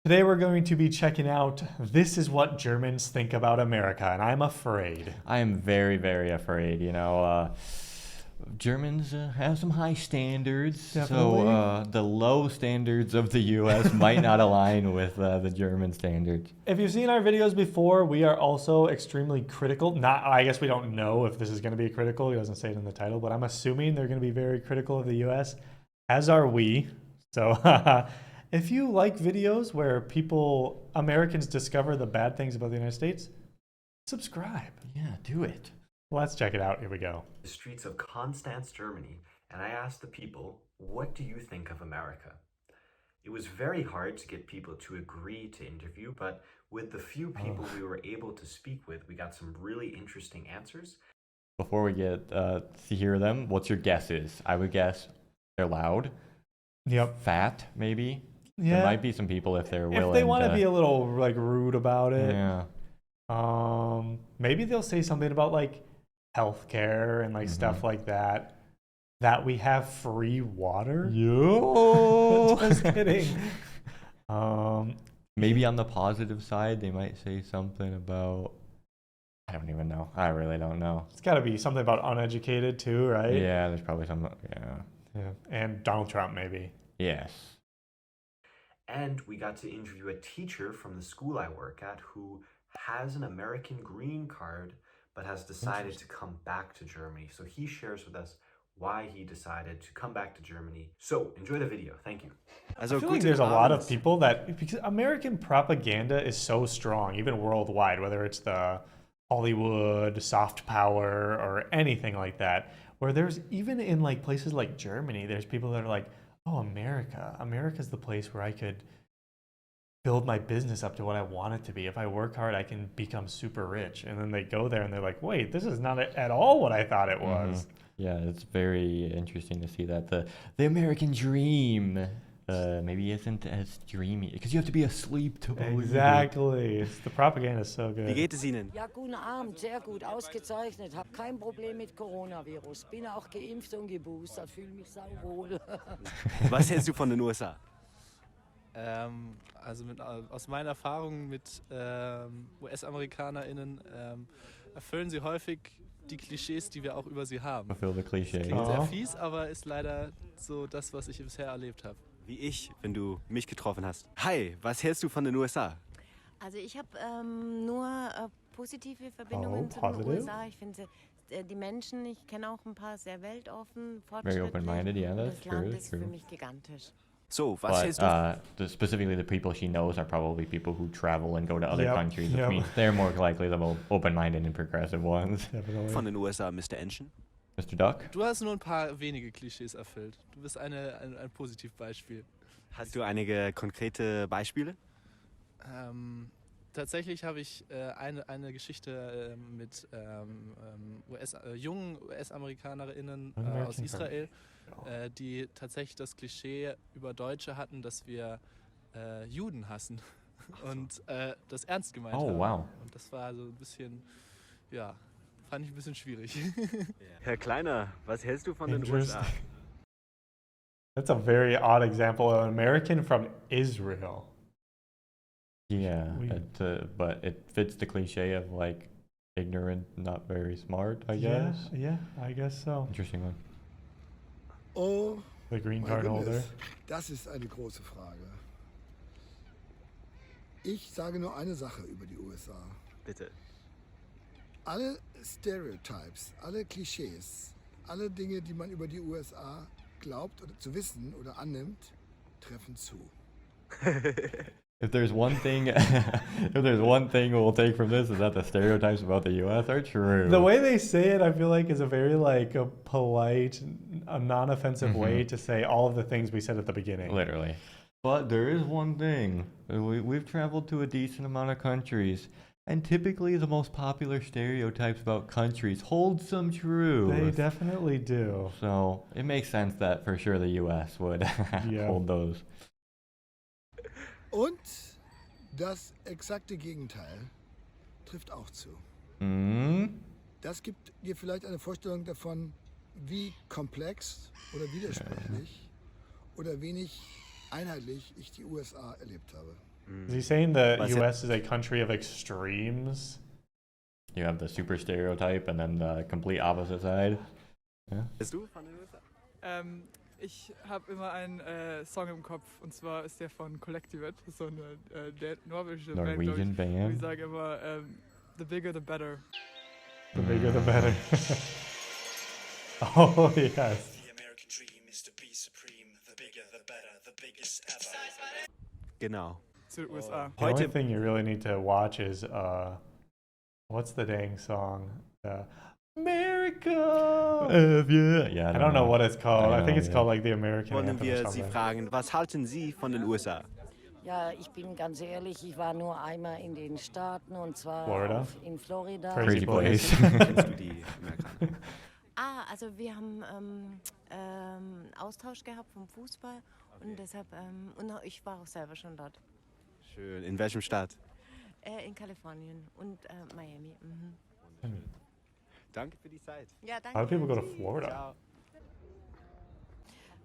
Today we're going to be checking out This Is What Germans Think About America, and I'm afraid. I am very, very afraid. Germans have some high standards, Definitely. so the low standards of the U.S. might not align with the German standards. If you've seen our videos before, we are also extremely critical. I guess we don't know if this is going to be critical. He doesn't say it in the title, but I'm assuming they're going to be very critical of the U.S., as are we. So if you like videos where Americans discover the bad things about the United States, subscribe. Yeah, do it. Let's check it out. Here we go. The streets of Constance, Germany, and I asked the people, what do you think of America? It was very hard to get people to agree to interview, but with the few people we were able to speak with, we got some really interesting answers. Before we get to hear them, what's your guesses? I would guess they're loud, Yep. fat, maybe. Yeah. There might be some people if they're willing. If they want to be a little like rude about it. Yeah. Maybe they'll say something about like healthcare and like stuff like that. That we have free water. Yo. Just kidding. Maybe on the positive side, they might say something about. I don't even know. I really don't know. It's got to be something about uneducated too, right? Yeah, there's probably some. Yeah. Yeah. And Donald Trump, maybe. Yes. And we got to interview a teacher from the school I work at who has an American green card but has decided to come back to Germany. So he shares with us why he decided to come back to Germany. So enjoy the video. Thank you. I feel like there's a lot of people because American propaganda is so strong, even worldwide, whether it's the Hollywood, soft power, or anything like that, where there's even in like places like Germany, there's people that are like, oh, America's the place where I could build my business up to what I want it to be. If I work hard, I can become super rich. And then they go there and they're like, wait, this is not at all what I thought it was. Yeah, it's very interesting to see that the American dream maybe isn't as dreamy because you have to be asleep to believe it. Exactly. The propaganda is so good. Wie geht es Ihnen? Ja, guten Abend, sehr gut, ausgezeichnet. Hab kein Problem mit Coronavirus. Bin auch geimpft und geboostert, fühle mich sauwohl. Was hältst du von den USA? Aus meiner Erfahrung mit US-AmerikanerInnen erfüllen sie häufig die Klischees, die wir auch über sie haben. Fulfill the cliché. Klingt sehr fies, aber ist leider so das, was ich bisher erlebt habe. Wie ich, wenn du mich getroffen hast. Hi, was hältst du von den USA? Also ich habe nur positive Verbindungen zu den positive? USA. Ich finde die Menschen, ich kenne auch ein paar sehr weltoffen, Very fortschrittlich. open-minded, yeah, Und that's das Land true. ist für mich gigantisch. So, was But hältst du? specifically the people she knows are probably people who travel and go to other Yep, countries, which yep. means they're more likely the more open-minded and progressive ones. Definitely. Von den USA, Mr. Enschen? Mr. Duck? Du hast nur ein paar wenige Klischees erfüllt. Du bist ein Positivbeispiel. Hast du einige konkrete Beispiele? Tatsächlich habe ich eine Geschichte mit jungen US-AmerikanerInnen aus Israel, die tatsächlich das Klischee über Deutsche hatten, dass wir Juden hassen und das ernst gemeint haben. Oh, wow. Und das war so ein bisschen, ja, fand ich ein bisschen schwierig. Herr Kleiner, was hältst du von den USA? Interesting. That's a very odd example of an American from Israel. Yeah, We- but it fits the cliche of like ignorant, not very smart, I guess. Yeah, I guess so. Interesting one. Oh, The green mein card holder. Goodness, das ist eine große Frage. Ich sage nur eine Sache über die USA. Bitte. Alle Stereotypes, alle Klischees, alle Dinge, die man über die USA glaubt oder zu wissen oder annimmt, treffen zu. If there's one thing, we'll take from this is that the stereotypes about the U.S. are true. The way they say it, I feel like, is a very like a polite, a non-offensive way to say all of the things we said at the beginning. Literally. But there is one thing. We've traveled to a decent amount of countries, and typically the most popular stereotypes about countries hold some truth. They definitely do. So it makes sense that for sure the U.S. would Yeah. hold those. Und das exakte Gegenteil trifft auch zu. Das gibt dir vielleicht eine Vorstellung davon, wie komplex oder widersprüchlich oder wenig einheitlich ich die USA erlebt habe. Is he saying the Was U.S. is a country of extremes? You have the super stereotype and then the complete opposite side. Yeah. Bist du von den USA? Ich habe immer einen Song im Kopf und zwar ist der von Collectivate, das ist so eine norwegische Norwegian Band, band. ich sage immer the bigger the better. The bigger the better. Oh, yes. The American dream is to be supreme. The bigger the better, the biggest ever. Genau. Zu den USA. The only Heute thing you really need to watch is what's the dang song? America. Yeah, I don't know what it's called. I think it's yeah. called like the American wollen anthem or wir Sie something. fragen, was halten Sie von den USA? Ja, ich bin ganz ehrlich, ich war nur einmal in den Staaten und zwar Florida? in Florida. Crazy place. Kennst du die Amerikaner? Also wir haben Austausch gehabt vom Fußball und deshalb, und ich war auch selber schon dort. Schön. In welchem Staat? In Kalifornien und Miami. Danke für die Zeit. Ja, A lot of people go to Tschüss. Florida. Ciao.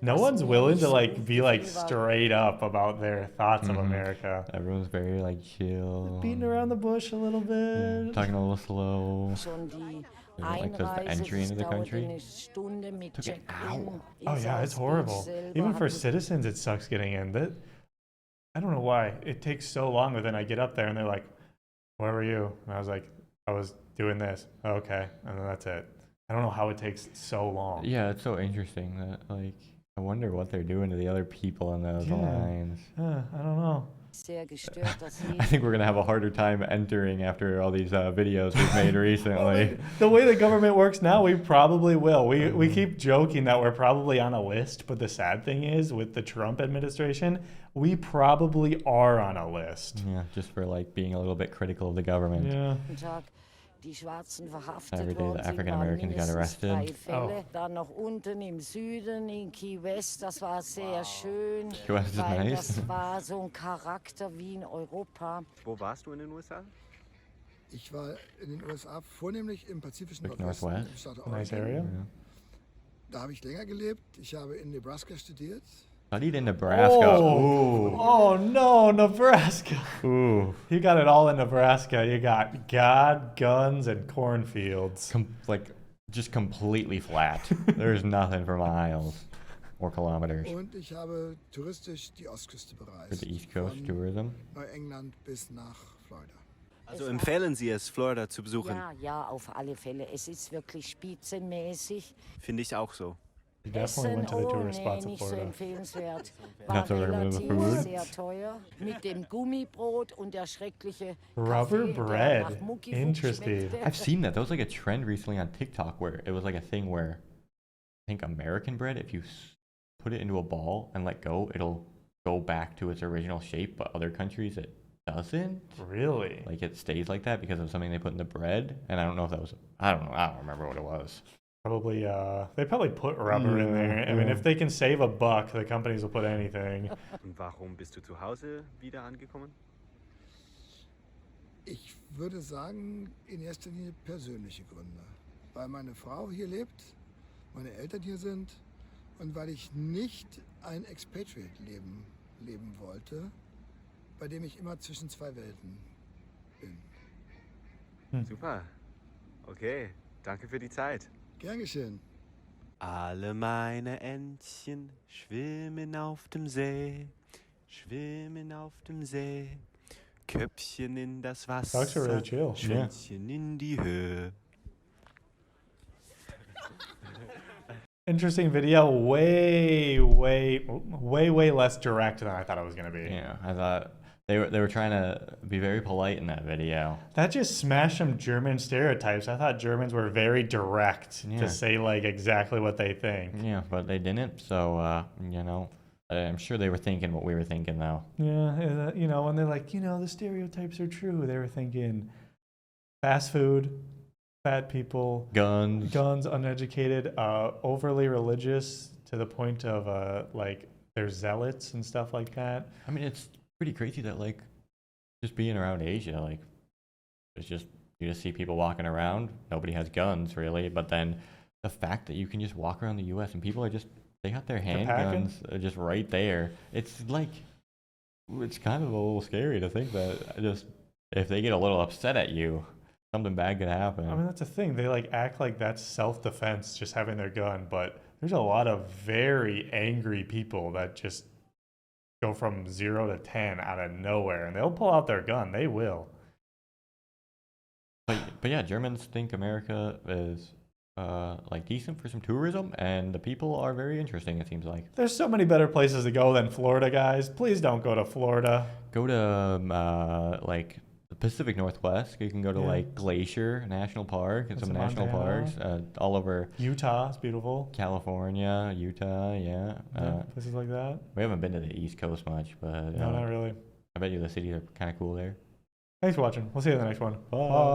No one's willing to like be like straight up about their thoughts of America. Everyone's very like chill. Beating around the bush a little Yeah, bit. talking a little slow. Schon die Like, does the Einreise, entry das into the dauerte country eine Stunde mit took an Check-in. hour. In Oh yeah, it's South horrible. Beach selber Even for hatten- citizens, it sucks getting in. That I don't know why it takes so long. But then I get up there and they're like, "Where were you?" And I was like, "I was doing this." Okay, and then that's it. I don't know how it takes so long. Yeah, it's so interesting that like I wonder what they're doing to the other people in those Yeah. lines. I don't know. Sehr gestört, dass sie I think we're gonna have a harder time entering after all these videos we've made recently. The way the government works now, we probably will. We keep joking that we're probably on a list, but the sad thing is, with the Trump administration, we probably are on a list. Yeah, just for like being a little bit critical of the government. Yeah. Tag die Schwarzen verhaftet Every day the worden sind, African waren Americans got mindestens 3 arrested. Fälle. Dann noch unten im Süden in Key West, das war sehr schön, Key West is weil nice. das war so ein Charakter wie in Europa. Wo warst du in den USA? Ich war in den USA vornehmlich im pazifischen Like Nordwesten, Northwest? im Staat Nice Oregon. area. Yeah. Da habe ich länger gelebt. Ich habe in Nebraska studiert. Studied in Nebraska. Oh no, Nebraska. Ooh. You got it all in Nebraska. You got God, guns, and cornfields. Like just completely flat. There's nothing for miles or kilometers. Und ich habe touristisch die Ostküste For bereist. the East Coast Von tourism. Neuengland bis nach Florida. Also empfehlen Sie es, Florida zu besuchen? Ja, auf alle Fälle. Es ist wirklich spitzenmäßig. Finde ich auch so. You definitely went to the tourist spots of nicht so Florida. empfehlenswert. Not War so recommended relativ food. sehr teuer. Mit dem Gummibrot und der schreckliche Rubber Kaffee, der bread. nach Muckifuck Interesting. schmeckte. I've seen that. That was like a trend recently on TikTok where it was like a thing where I think American bread, if you put it into a ball and let go, it'll go back to its original shape, but other countries it doesn't. Really? Like it stays like that because of something they put in the bread. And I don't know if that was, I don't know. I don't remember what it was. Probably, they probably put rubber in there. I mean, if they can save a buck, the companies will put anything. Und warum bist du zu Hause wieder angekommen? Ich würde sagen, in erster Linie persönliche Gründe. Weil meine Frau hier lebt, meine Eltern hier sind und weil ich nicht ein Expatriate-Leben leben wollte, bei dem ich immer zwischen 2 Welten bin. Super. Okay, danke für die Zeit. Gern geschehen. Alle meine Entchen schwimmen auf dem See, schwimmen auf dem See. Köpfchen in das Wasser, Dogs are really chill. Yeah. Schwänzchen in die Höhe. Interesting video. Way less direct than I thought it was gonna be. Yeah, I thought they were trying to be very polite in that video. That just smashed some German stereotypes. I thought Germans were very direct Yeah. to say like exactly what they think. Yeah, but they didn't. So you know, I'm sure they were thinking what we were thinking though. Yeah, you know, and they're like, you know, the stereotypes are true. They were thinking fast food, fat people, Guns. uneducated, overly religious to the point of like they're zealots and stuff like that. I mean, it's pretty crazy that like just being around Asia, like it's just you just see people walking around. Nobody has guns really, but then the fact that you can just walk around the U.S. and people are just they got their packing? handguns just right there. It's like It's kind of a little scary to think that just if they get a little upset at you, something bad could happen. I mean, that's the thing. They like act like that's self-defense, just having their gun. But there's a lot of very angry people that just go from 0 to 10 out of nowhere, and they'll pull out their gun. They will. But yeah, Germans think America is like decent for some tourism, and the people are very interesting. It seems like There's so many better places to go than Florida, guys. Please don't go to Florida. go to like the Pacific Northwest. You can go to Yeah. like Glacier National Park and That's some in national Montana. parks all over Utah is beautiful. California, Utah. Yeah, Yeah, places like that. we haven't been to the East Coast much, but No, not really. I bet you the cities are kind of cool there. Thanks for watching. We'll see you in the next one. Bye.